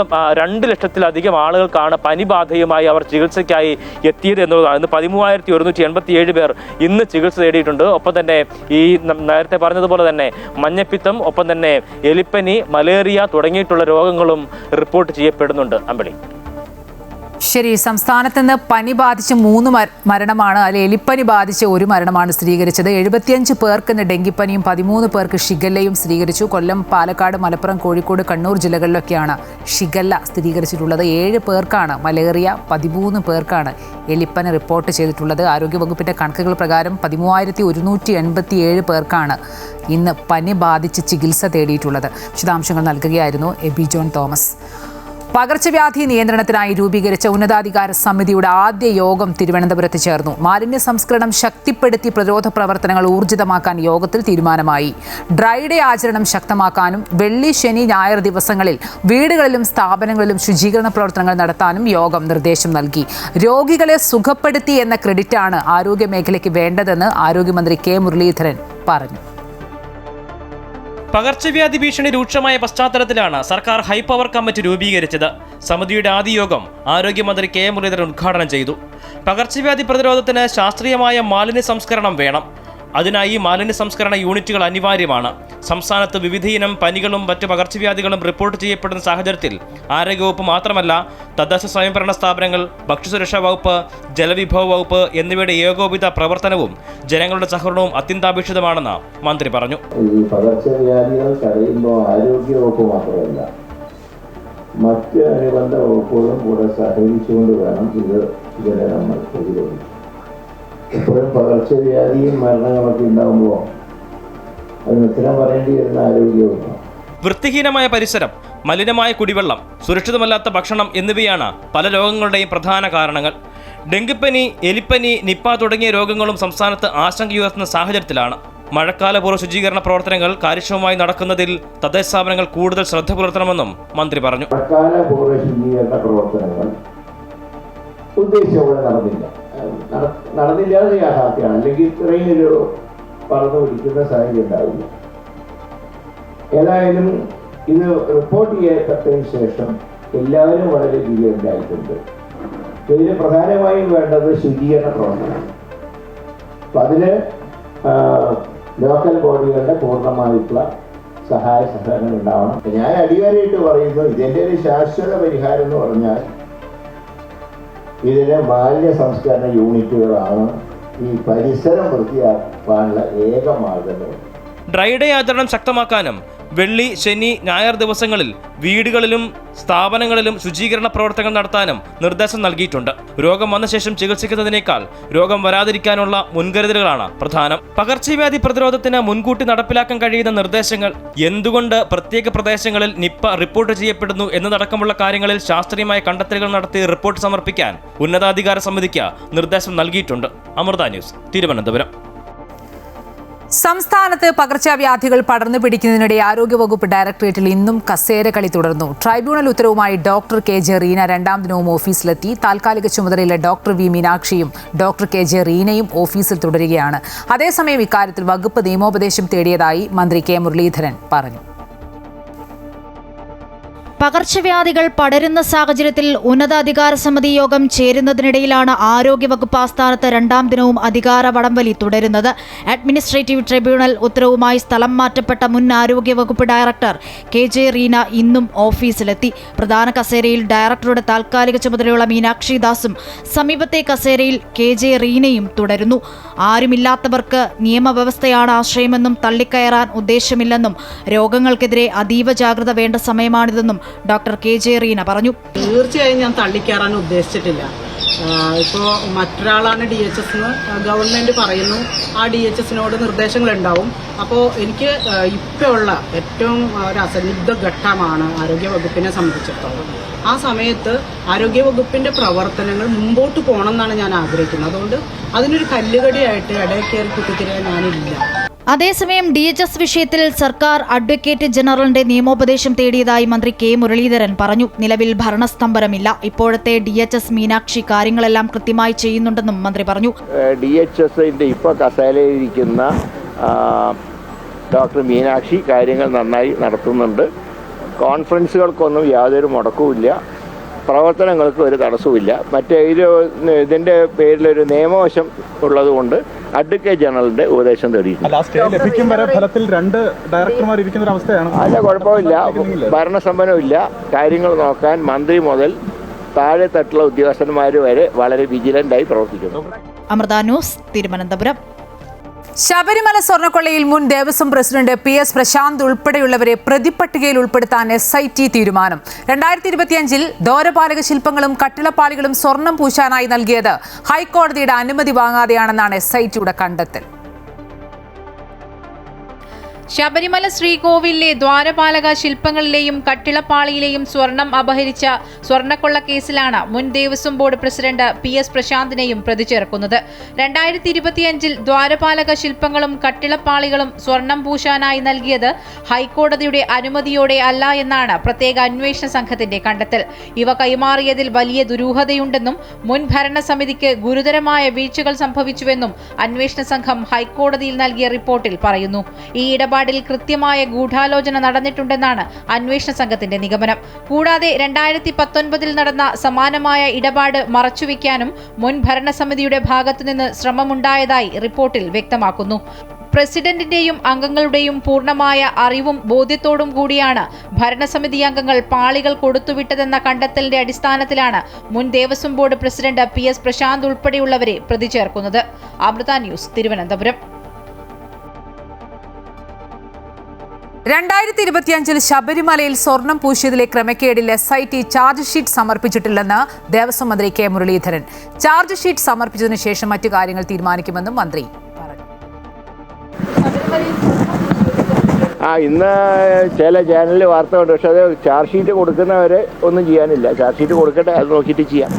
2 ലക്ഷത്തിലധികം ആളുകൾക്കാണ് പനിബാധയുമായി അവർ ചികിത്സയ്ക്കായി എത്തിയത് എന്നുള്ളതാണ്. ഇന്ന് 13,187 പേർ ഇന്ന് ചികിത്സ തേടിയിട്ടുണ്ട്. ഒപ്പം തന്നെ ഈ നേരത്തെ പറഞ്ഞതുപോലെ തന്നെ മഞ്ഞപ്പിത്തം, ഒപ്പം തന്നെ എലിപ്പനി, മലേറിയ തുടങ്ങിയിട്ടുള്ള രോഗങ്ങളും റിപ്പോർട്ട് ചെയ്യപ്പെടുന്നുണ്ട്. അമ്പിളി, ശരി. സംസ്ഥാനത്ത് നിന്ന് പനി ബാധിച്ച് 3 മരണമാണ്, അതിൽ എലിപ്പനി ബാധിച്ച് 1 മരണമാണ് സ്ഥിരീകരിച്ചത്. 75 പേർക്ക് ഇന്ന് ഡെങ്കിപ്പനിയും 13 പേർക്ക് ഷിഗല്ലയും സ്ഥിരീകരിച്ചു. കൊല്ലം, പാലക്കാട്, മലപ്പുറം, കോഴിക്കോട്, കണ്ണൂർ ജില്ലകളിലൊക്കെയാണ് ഷിഗല്ല സ്ഥിരീകരിച്ചിട്ടുള്ളത്. 7 പേർക്കാണ് മലേറിയ, 13 പേർക്കാണ് എലിപ്പനി റിപ്പോർട്ട് ചെയ്തിട്ടുള്ളത്. ആരോഗ്യവകുപ്പിൻ്റെ കണക്കുകൾ പ്രകാരം 13,187 പേർക്കാണ് ഇന്ന് പനി ബാധിച്ച് ചികിത്സ തേടിയിട്ടുള്ളത്. വിശദാംശങ്ങൾ നൽകുകയായിരുന്നു എബി ജോൺ തോമസ്. പകർച്ചവ്യാധി നിയന്ത്രണത്തിനായി രൂപീകരിച്ച ഉന്നതാധികാര സമിതിയുടെ ആദ്യ യോഗം തിരുവനന്തപുരത്ത് ചേർന്നു. മാലിന്യ സംസ്കരണം ശക്തിപ്പെടുത്തി പ്രതിരോധ പ്രവർത്തനങ്ങൾ ഊർജിതമാക്കാൻ യോഗത്തിൽ തീരുമാനമായി. ഡ്രൈ ഡേ ആചരണം ശക്തമാക്കാനും വെള്ളി, ശനി, ഞായർ ദിവസങ്ങളിൽ വീടുകളിലും സ്ഥാപനങ്ങളിലും ശുചീകരണ പ്രവർത്തനങ്ങൾ നടത്താനും യോഗം നിർദ്ദേശം നൽകി. രോഗികളെ സുഖപ്പെടുത്തി എന്ന ക്രെഡിറ്റാണ് ആരോഗ്യ മേഖലയ്ക്ക് വേണ്ടതെന്ന് ആരോഗ്യമന്ത്രി കെ മുരളീധരൻ പറഞ്ഞു. പകർച്ചവ്യാധി ഭീഷണി രൂക്ഷമായ പശ്ചാത്തലത്തിലാണ് സർക്കാർ ഹൈപവർ കമ്മിറ്റി രൂപീകരിച്ചത്. സമിതിയുടെ ആദ്യ യോഗം ആരോഗ്യമന്ത്രി കെ മുരളീധരൻ ഉദ്ഘാടനം ചെയ്തു. പകർച്ചവ്യാധി പ്രതിരോധത്തിന് ശാസ്ത്രീയമായ മാലിന്യ സംസ്കരണം വേണം. അതിനായി മാലിന്യ സംസ്കരണ യൂണിറ്റുകൾ അനിവാര്യമാണ്. സംസ്ഥാനത്ത് വിവിധയിനം പനികളും മറ്റ് പകർച്ചവ്യാധികളും റിപ്പോർട്ട് ചെയ്യപ്പെടുന്ന സാഹചര്യത്തിൽ ആരോഗ്യവകുപ്പ് മാത്രമല്ല, തദ്ദേശ സ്വയംഭരണ സ്ഥാപനങ്ങൾ, ഭക്ഷ്യസുരക്ഷാ വകുപ്പ്, ജലവിഭവ വകുപ്പ് എന്നിവയുടെ ഏകോപിത പ്രവർത്തനവും ജനങ്ങളുടെ സഹകരണവും അത്യന്താപേക്ഷിതമാണെന്ന് മന്ത്രി പറഞ്ഞു. ഈ പകർച്ചവ്യാധികൾ തടയുമ്പോൾ ആരോഗ്യവകുപ്പ് മാത്രമല്ല, മറ്റ് അനുബന്ധ വകുപ്പുകളും കൂടെ സഹകരിച്ചുകൊണ്ട് വേണം ഇതിനെ നമ്മൾ പ്രതിരോധിക്കും. എപ്പോഴും പകർച്ചവ്യാധിയും മരണങ്ങളൊക്കെ ഉണ്ടാകുമ്പോൾ അതിന് ഉത്തരം പറയേണ്ടി വരുന്ന ആരോഗ്യവകുപ്പാണ്. വൃത്തിഹീനമായ പരിസരം, മലിനമായ കുടിവെള്ളം, സുരക്ഷിതമല്ലാത്ത ഭക്ഷണം എന്നിവയാണ് പല രോഗങ്ങളുടെയും പ്രധാന കാരണങ്ങൾ. ഡെങ്കിപ്പനി, എലിപ്പനി, നിപ്പ തുടങ്ങിയ രോഗങ്ങളും സംസ്ഥാനത്ത് ആശങ്കയുയർത്തുന്ന സാഹചര്യത്തിലാണ് മഴക്കാലപൂർവ്വ ശുചീകരണ പ്രവർത്തനങ്ങൾ കാര്യക്ഷമമായി നടക്കുന്നതിൽ തദ്ദേശ സ്ഥാപനങ്ങൾ കൂടുതൽ ശ്രദ്ധ പുലർത്തണമെന്നും മന്ത്രി പറഞ്ഞു. മഴക്കാലപൂർവ്വ ശുചീകരണ പ്രവർത്തനങ്ങൾ ഉദ്ദേശിച്ചവിടെ നടന്നില്ലാതെ യാഥാർത്ഥ്യമാണ്. അല്ലെങ്കിൽ ഇത്രയും ഒരു പറന്നു പിടിക്കുന്ന സാഹചര്യം ഉണ്ടാവില്ല. ഏതായാലും ഇത് റിപ്പോർട്ട് ചെയ്യപ്പെട്ടതിന് ശേഷം എല്ലാവരും വളരെ വിജയമുണ്ടായിട്ടുണ്ട്. ഇതിന് പ്രധാനമായും വേണ്ടത് ശുചീകരണ പ്രവർത്തനം. അപ്പം അതിന് ലോക്കൽ ബോഡികളുടെ പൂർണ്ണമായിട്ടുള്ള സഹായ സഹകരണം ഉണ്ടാവണം. ഞാൻ അടിവരയിട്ട് പറയുന്നു, ഇതിൻ്റെ ഒരു ശാശ്വത പരിഹാരം എന്ന് പറഞ്ഞാൽ ഇതിന് മാലിന്യ സംസ്കരണ യൂണിറ്റുകളാണ് ഈ പരിസരം വൃത്തിയാക്കാനുള്ള ഏക മാർഗം. ഡ്രൈ ഡേ ആചരണം ശക്തമാക്കാനും വെള്ളി, ശനി, ഞായർ ദിവസങ്ങളിൽ വീടുകളിലും സ്ഥാപനങ്ങളിലും ശുചീകരണ പ്രവർത്തനങ്ങൾ നടത്താനും നിർദ്ദേശം നൽകിയിട്ടുണ്ട്. രോഗം വന്ന ശേഷം ചികിത്സിക്കുന്നതിനേക്കാൾ രോഗം വരാതിരിക്കാനുള്ള മുൻകരുതലുകളാണ് പ്രധാനം. പകർച്ചവ്യാധി പ്രതിരോധത്തിന് മുൻകൂട്ടി നടപ്പിലാക്കാൻ കഴിയുന്ന നിർദ്ദേശങ്ങൾ, എന്തുകൊണ്ട് പ്രത്യേക പ്രദേശങ്ങളിൽ നിപ്പ റിപ്പോർട്ട് ചെയ്യപ്പെടുന്നു എന്നതടക്കമുള്ള കാര്യങ്ങളിൽ ശാസ്ത്രീയമായ കണ്ടെത്തലുകൾ നടത്തി റിപ്പോർട്ട് സമർപ്പിക്കാൻ ഉന്നതാധികാര സമിതിക്ക് നിർദ്ദേശം നൽകിയിട്ടുണ്ട്. അമൃത ന്യൂസ്, തിരുവനന്തപുരം. സംസ്ഥാനത്ത് പകർച്ചവ്യാധികൾ പടർന്നു പിടിക്കുന്നതിനിടെ ആരോഗ്യവകുപ്പ് ഡയറക്ടറേറ്റിൽ ഇന്നും കസേരകളി തുടർന്നു. ട്രൈബ്യൂണൽ ഉത്തരവുമായി ഡോക്ടർ കെ ജെ റീന രണ്ടാം ദിനവും ഓഫീസിലെത്തി. താൽക്കാലിക ചുമതലയുള്ള ഡോക്ടർ വി മീനാക്ഷിയും ഡോക്ടർ കെ ജെ റീനയും ഓഫീസിൽ തുടരുകയാണ്. അതേസമയം ഇക്കാര്യത്തിൽ വകുപ്പ് നിയമോപദേശം തേടിയതായി മന്ത്രി കെ മുരളീധരൻ പറഞ്ഞു. പകർച്ചവ്യാധികൾ പടരുന്ന സാഹചര്യത്തിൽ ഉന്നതാധികാര സമിതി യോഗം ചേരുന്നതിനിടയിലാണ് ആരോഗ്യവകുപ്പ് ആസ്ഥാനത്ത് രണ്ടാം ദിനവും അധികാര വടംവലി തുടരുന്നത്. അഡ്മിനിസ്ട്രേറ്റീവ് ട്രിബ്യൂണൽ ഉത്തരവുമായി സ്ഥലം മാറ്റപ്പെട്ട മുൻ ആരോഗ്യവകുപ്പ് ഡയറക്ടർ കെ ജെ റീന ഇന്നും ഓഫീസിലെത്തി. പ്രധാന കസേരയിൽ ഡയറക്ടറുടെ താൽക്കാലിക ചുമതലയുള്ള മീനാക്ഷി ദാസും സമീപത്തെ കസേരയിൽ കെ ജെ റീനയും തുടരുന്നു. ആരുമില്ലാത്തവർക്ക് നിയമവ്യവസ്ഥയാണ് ആശ്രയമെന്നും തള്ളിക്കയറാൻ ഉദ്ദേശമില്ലെന്നും രോഗങ്ങൾക്കെതിരെ അതീവ ജാഗ്രത വേണ്ട സമയമാണിതെന്നും ഡോക്ടർ കെ ജെ റീന പറഞ്ഞു. തീർച്ചയായും ഞാൻ തള്ളിക്കയറാൻ ഉദ്ദേശിച്ചിട്ടില്ല. ഇപ്പോൾ മറ്റൊരാളാണ് DHS എന്ന് ഗവൺമെന്റ് പറയുന്നു. ആ DHSനോട് നിർദ്ദേശങ്ങൾ ഉണ്ടാവും. അപ്പോൾ എനിക്ക് ഇപ്പോൾ ഉള്ള ഏറ്റവും ഒരു അസന്നിഗ്ധ ഘട്ടമാണ് ആരോഗ്യവകുപ്പിനെ സംബന്ധിച്ചിടത്തോളം. ആ സമയത്ത് ആരോഗ്യവകുപ്പിന്റെ പ്രവർത്തനങ്ങൾ മുമ്പോട്ട് പോകണം എന്നാണ് ഞാൻ ആഗ്രഹിക്കുന്നത്. അതുകൊണ്ട് അതിനൊരു കല്ലുകടിയായിട്ട് ഇടയിൽ കയറി കുത്തിത്തിരിയാൻ ഞാനില്ല. അതേസമയം DHS വിഷയത്തിൽ സർക്കാർ അഡ്വക്കേറ്റ് ജനറലിന്റെ നിയമോപദേശം തേടിയതായി മന്ത്രി കെ മുരളീധരൻ പറഞ്ഞു. നിലവിൽ ഭരണസ്തംഭനമില്ല. ഇപ്പോഴത്തെ DHS മീനാക്ഷി കാര്യങ്ങളെല്ലാം കൃത്യമായി ചെയ്യുന്നുണ്ടെന്നും മന്ത്രി പറഞ്ഞു. DHSന്റെ ഇപ്പോൾ കസേരയിലിരിക്കുന്ന ഡോക്ടർ മീനാക്ഷി കാര്യങ്ങൾ നന്നായി നടത്തുന്നുണ്ട്. കോൺഫറൻസുകൾക്കൊന്നും യാതൊരു മുടക്കവുമില്ല. പ്രവർത്തനങ്ങൾക്ക് ഒരു തടസ്സവുമില്ല. മറ്റേ ഇതിൻ്റെ പേരിലൊരു നിയമവശം ഉള്ളതുകൊണ്ട് അഡ്വക്കേറ്റ് ജനറലിന്റെ ഉപദേശം തേടിയിട്ടുണ്ട്. അല്ല, കുഴപ്പമില്ല. ഭരണസമ്പന്നമില്ല. കാര്യങ്ങൾ നോക്കാൻ മന്ത്രി മുതൽ താഴെ തട്ടുള്ള ഉദ്യോഗസ്ഥന്മാർ വരെ വളരെ വിജിലന്റായി പ്രവർത്തിക്കുന്നു. അമൃത ന്യൂസ്, തിരുവനന്തപുരം. ശബരിമല സ്വർണ്ണക്കൊള്ളയിൽ മുൻ ദേവസ്വം പ്രസിഡന്റ് PS പ്രശാന്ത് ഉൾപ്പെടെയുള്ളവരെ പ്രതിപട്ടികയിൽ ഉൾപ്പെടുത്താൻ SIT തീരുമാനം. 2025 ദ്വാരപാലക ശില്പങ്ങളും കട്ടിളപ്പാളികളും സ്വർണം പൂശാനായി നൽകിയത് ഹൈക്കോടതിയുടെ അനുമതി വാങ്ങാതെയാണെന്നാണ് SITയുടെ കണ്ടെത്തൽ. ശബരിമല ശ്രീകോവിലിലെ ദ്വാരപാലക ശില്പങ്ങളിലെയും കട്ടിളപ്പാളിയിലെയും സ്വർണം അപഹരിച്ച സ്വർണ്ണക്കൊള്ള കേസിലാണ് മുൻ ദേവസ്വം ബോർഡ് പ്രസിഡന്റ് PS പ്രശാന്തിനെയും പ്രതി ചേർക്കുന്നത്. 2025 ദ്വാരപാലക ശില്പങ്ങളും കട്ടിളപ്പാളികളും സ്വർണം പൂശാനായി നൽകിയത് ഹൈക്കോടതിയുടെ അനുമതിയോടെ അല്ല എന്നാണ് പ്രത്യേക അന്വേഷണ സംഘത്തിന്റെ കണ്ടെത്തൽ. ഇവ കൈമാറിയതിൽ വലിയ ദുരൂഹതയുണ്ടെന്നും മുൻ ഭരണസമിതിക്ക് ഗുരുതരമായ വീഴ്ചകൾ സംഭവിച്ചുവെന്നും അന്വേഷണ സംഘം ഹൈക്കോടതിയിൽ നൽകിയ റിപ്പോർട്ടിൽ പറയുന്നു. ഈ ഇടപാടിൽ കൃത്യമായ ഗൂഢാലോചന നടന്നിട്ടുണ്ടെന്നാണ് അന്വേഷണ സംഘത്തിന്റെ നിഗമനം. കൂടാതെ 2019 നടന്ന സമാനമായ ഇടപാട് മറച്ചുവെക്കാനും മുൻ ഭരണസമിതിയുടെ ഭാഗത്തുനിന്ന് ശ്രമമുണ്ടായതായി റിപ്പോർട്ടിൽ വ്യക്തമാക്കുന്നു. പ്രസിഡന്റിന്റെയും അംഗങ്ങളുടെയും പൂർണ്ണമായ അറിവും ബോധ്യത്തോടും കൂടിയാണ് ഭരണസമിതി അംഗങ്ങൾ പാളികൾ കൊടുത്തുവിട്ടതെന്ന കണ്ടെത്തലിന്റെ അടിസ്ഥാനത്തിലാണ് മുൻ Devaswom board president PS Prashanth ഉൾപ്പെടെയുള്ളവരെ പ്രതി ചേർക്കുന്നത്. അമൃത ന്യൂസ്, തിരുവനന്തപുരം. 2025 ശബരിമലയിൽ സ്വർണം പൂശിയതിലെ ക്രമക്കേടിൽ SIT ചാർജ് ഷീറ്റ് സമർപ്പിച്ചിട്ടില്ലെന്ന് ദേവസ്വം മന്ത്രി K മുരളീധരൻ. ചാർജ് ഷീറ്റ് സമർപ്പിച്ചതിനു ശേഷം മറ്റു കാര്യങ്ങൾ തീരുമാനിക്കുമെന്നും മന്ത്രി പറഞ്ഞു. ഇന്ന് ചില ചാനലിൽ വാർത്ത ഉണ്ട്, പക്ഷെ അത് ചാർജ് ഷീറ്റ് കൊടുക്കുന്നവരെ ഒന്നും ചെയ്യാനില്ല. ചാർജ് ഷീറ്റ് കൊടുക്കട്ടെ, അത് നോക്കിയിട്ട് ചെയ്യാം.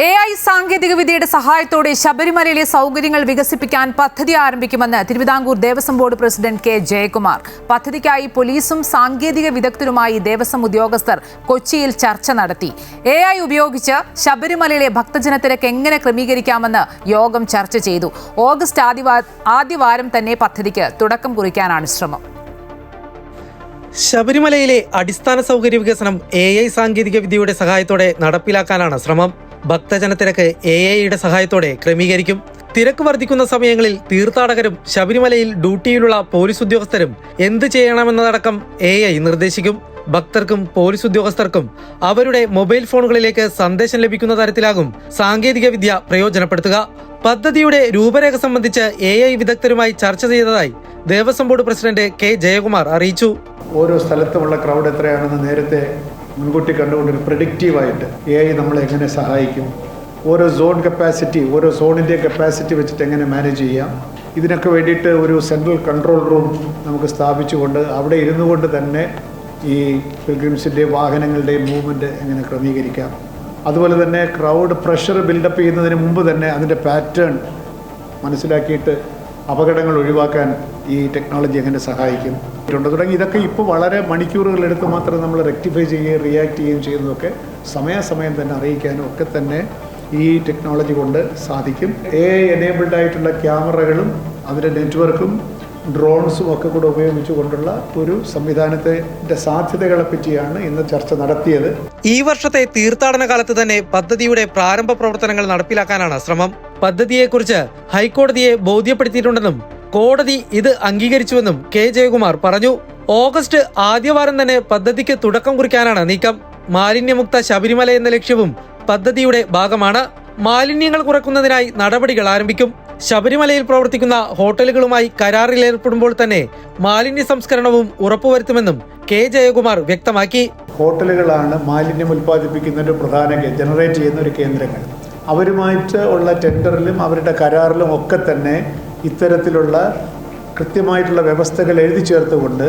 AI സാങ്കേതിക വിദ്യയുടെ സഹായത്തോടെ ശബരിമലയിലെ സൗകര്യങ്ങൾ വികസിപ്പിക്കാൻ പദ്ധതി ആരംഭിക്കുമെന്ന് Thiruvithamkoor Devaswom board president K Jayakumar. പദ്ധതിക്കായി പോലീസും സാങ്കേതിക വിദഗ്ധരുമായി ദേവസ്വം ഉദ്യോഗസ്ഥർ കൊച്ചിയിൽ ചർച്ച നടത്തി. AI ഉപയോഗിച്ച് ശബരിമലയിലെ ഭക്തജനത്തിരക്ക് എങ്ങനെ ക്രമീകരിക്കാമെന്ന് യോഗം ചർച്ച ചെയ്തു. ഓഗസ്റ്റ് ആദ്യവാരം തന്നെ പദ്ധതിക്ക് തുടക്കം കുറിക്കാനാണ് ശ്രമം. ശബരിമലയിലെ അടിസ്ഥാന സൗകര്യ വികസനം AI സാങ്കേതിക വിദ്യയുടെ സഹായത്തോടെ നടപ്പിലാക്കാനാണ് ശ്രമം. ഭക്തജനത്തിരക്ക് AI-യുടെ സഹായത്തോടെ ക്രമീകരിക്കും. തിരക്ക് വർദ്ധിക്കുന്ന സമയങ്ങളിൽ തീർത്ഥാടകരും ശബരിമലയിൽ ഡ്യൂട്ടിയിലുള്ള പോലീസ് ഉദ്യോഗസ്ഥരും എന്ത് ചെയ്യണമെന്നതടക്കം AI നിർദ്ദേശിക്കും. ഭക്തർക്കും പോലീസ് ഉദ്യോഗസ്ഥർക്കും അവരുടെ മൊബൈൽ ഫോണുകളിലേക്ക് സന്ദേശം ലഭിക്കുന്ന തരത്തിലാകും സാങ്കേതിക വിദ്യ പ്രയോജനപ്പെടുത്തുക. പദ്ധതിയുടെ രൂപരേഖ സംബന്ധിച്ച് AI വിദഗ്ധരുമായി ചർച്ച ചെയ്തതായി Devaswom board president K Jayakumar അറിയിച്ചു. ഓരോ സ്ഥലത്തുമുള്ള ക്രൗഡ് എത്രയാണെന്ന് നേരത്തെ മുൻകൂട്ടി കണ്ടുകൊണ്ടൊരു പ്രെഡിക്റ്റീവായിട്ട് AI നമ്മളെ എങ്ങനെ സഹായിക്കും, ഓരോ സോൺ കപ്പാസിറ്റി, ഓരോ സോണിൻ്റെ കപ്പാസിറ്റി വെച്ചിട്ട് എങ്ങനെ മാനേജ് ചെയ്യാം, ഇതിനൊക്കെ വേണ്ടിയിട്ട് ഒരു സെൻട്രൽ കൺട്രോൾ റൂം നമുക്ക് സ്ഥാപിച്ചുകൊണ്ട് അവിടെ ഇരുന്നു കൊണ്ട് തന്നെ ഈ പിൽഗ്രിംസിൻ്റെ വാഹനങ്ങളുടെയും മൂവ്മെൻറ്റ് എങ്ങനെ ക്രമീകരിക്കാം, അതുപോലെ തന്നെ ക്രൗഡ് പ്രഷർ ബിൽഡപ്പ് ചെയ്യുന്നതിന് മുമ്പ് തന്നെ അതിൻ്റെ പാറ്റേൺ മനസ്സിലാക്കിയിട്ട് അപകടങ്ങൾ ഒഴിവാക്കാൻ ഈ ടെക്നോളജി എങ്ങനെ സഹായിക്കും തുടങ്ങി ഇതൊക്കെ ഇപ്പോൾ വളരെ മണിക്കൂറുകളെടുത്ത് മാത്രം നമ്മൾ റെക്ടിഫൈ ചെയ്യുകയും റിയാക്ട് ചെയ്യുകയും ചെയ്യുന്നതൊക്കെ സമയാസമയം തന്നെ അറിയിക്കാനും ഒക്കെ തന്നെ ഈ ടെക്നോളജി കൊണ്ട് സാധിക്കും. AI എനേബിൾഡ് ആയിട്ടുള്ള ക്യാമറകളും അതിൻ്റെ നെറ്റ്വർക്കും ഡ്രോൺസും ഒക്കെ കൂടെ ഉപയോഗിച്ചുകൊണ്ടുള്ള ഒരു സംവിധാനത്തിൻ്റെ സാധ്യതകളെ പറ്റിയാണ് ഇന്ന് ചർച്ച നടത്തിയത്. ഈ വർഷത്തെ തീർത്ഥാടന കാലത്ത് തന്നെ പദ്ധതിയുടെ പ്രാരംഭ പ്രവർത്തനങ്ങൾ നടപ്പിലാക്കാനാണ് ശ്രമം. പദ്ധതിയെക്കുറിച്ച് ഹൈക്കോടതിയെ ബോധ്യപ്പെടുത്തിയിട്ടുണ്ടെന്നും കോടതി ഇത് അംഗീകരിച്ചുവെന്നും K ജയകുമാർ പറഞ്ഞു. ഓഗസ്റ്റ് ആദ്യവാരം തന്നെ പദ്ധതിക്ക് തുടക്കം കുറിക്കാനാണ് നീക്കം. മാലിന്യമുക്ത ശബരിമല എന്ന ലക്ഷ്യവും പദ്ധതിയുടെ ഭാഗമാണ്. മാലിന്യങ്ങൾ കുറയ്ക്കുന്നതിനായി നടപടികൾ ആരംഭിക്കും. ശബരിമലയിൽ പ്രവർത്തിക്കുന്ന ഹോട്ടലുകളുമായി കരാറിലേർപ്പെടുമ്പോൾ തന്നെ മാലിന്യ സംസ്കരണവും ഉറപ്പുവരുത്തുമെന്നും K ജയകുമാർ വ്യക്തമാക്കി. ഹോട്ടലുകളാണ് മാലിന്യം ഉൽപ്പാദിപ്പിക്കുന്ന ഒരു പ്രധാന ജനറേറ്റ് ചെയ്യുന്ന ഒരു കേന്ദ്രങ്ങൾ. അവരുമായിട്ട് ഉള്ള ടെൻഡറിലും അവരുടെ കരാറിലും ഒക്കെ തന്നെ ഇത്തരത്തിലുള്ള കൃത്യമായിട്ടുള്ള വ്യവസ്ഥകൾ എഴുതി ചേർത്തുകൊണ്ട്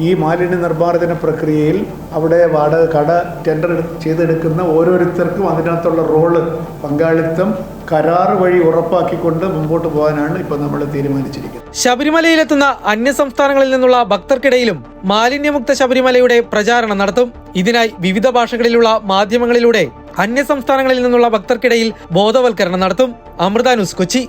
ഈ മാലിന്യ നിർമ്മാർജ്ജന പ്രക്രിയയിൽ അവിടെ വാടക കട ടെൻഡർ ചെയ്തെടുക്കുന്ന ഓരോരുത്തർക്കും അതിനകത്തുള്ള റോള് പങ്കാളിത്തം കരാർ വഴി ഉറപ്പാക്കിക്കൊണ്ട് മുമ്പോട്ട് പോകാനാണ് ഇപ്പോൾ നമ്മൾ തീരുമാനിച്ചിരിക്കുന്നത്. ശബരിമലയിലെത്തുന്ന അന്യ സംസ്ഥാനങ്ങളിൽ നിന്നുള്ള ഭക്തർക്കിടയിലും മാലിന്യമുക്ത ശബരിമലയുടെ പ്രചാരണം നടത്തും. ഇതിനായി വിവിധ ഭാഷകളിലുള്ള മാധ്യമങ്ങളിലൂടെ അന്യ സംസ്ഥാനങ്ങളിൽ നിന്നുള്ള ഭക്തർക്കിടയിൽ ബോധവൽക്കരണം നടത്തും. അമൃത ന്യൂസ്, കൊച്ചി.